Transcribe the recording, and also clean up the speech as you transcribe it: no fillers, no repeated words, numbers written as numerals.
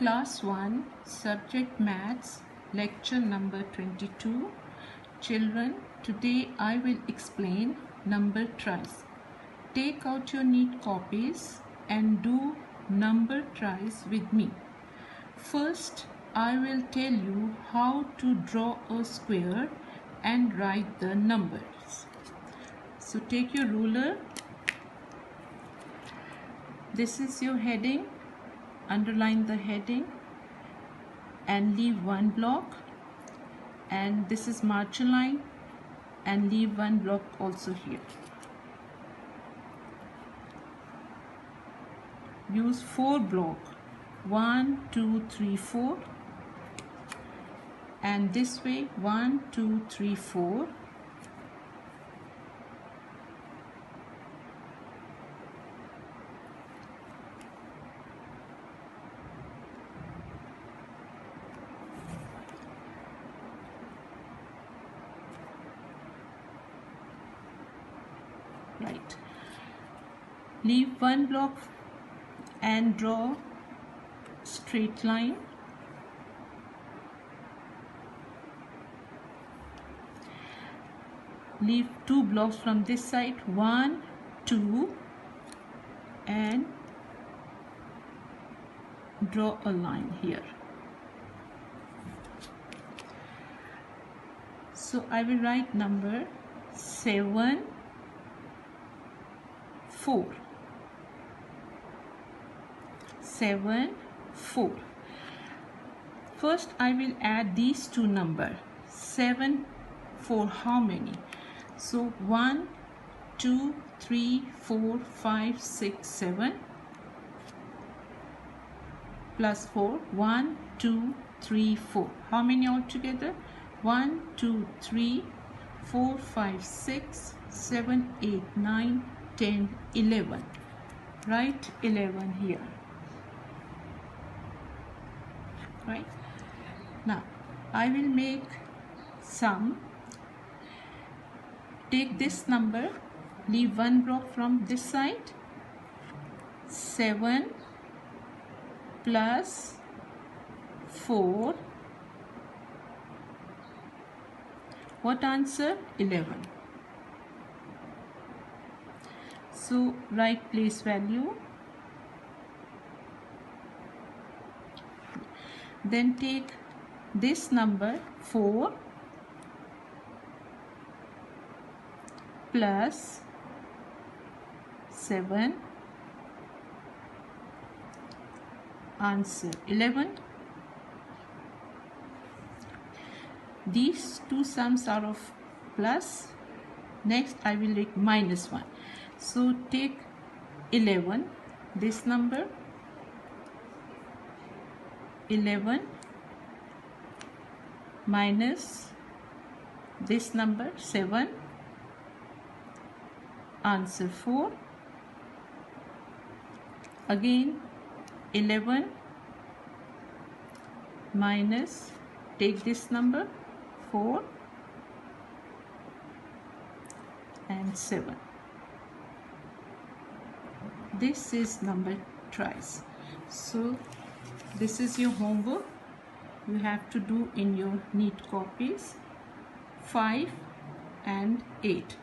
Class 1, Subject Maths, Lecture number 22. Children, today I will explain number tries. Take out your neat copies and do number tries with me. First, I will tell you how to draw a square and write the numbers. So take your ruler. This is your heading. Underline the heading and leave one block, and this is margin line and leave one block also here. Use 4 block, 1 2 3 4, and this way 1 2 3 4. Right. Leave one block and draw straight line. Leave 2 blocks from this side, 1 2, and draw a line here. So I will write number 7 4. 7 4. First I will add these two numbers. 7 4 how many? So 1 2 3 4 5 6 7 plus 4, 1 2 3 4. How many altogether? 1 2 3 4 5 6 7 8 9 10 11. Write 11 here. Right. Now I will make sum. Take this number, leave one block from this side. 7 plus 4. What answer? 11. So write place value. Then take this number 4 plus 7, answer 11. These two sums are of plus. Next I will take minus 1. So take 11, this number 11 minus this number 7, answer 4. Again 11 minus, take this number 4 and 7. This is number tries. So this is your homework. You have to do in your neat copies 5 and 8.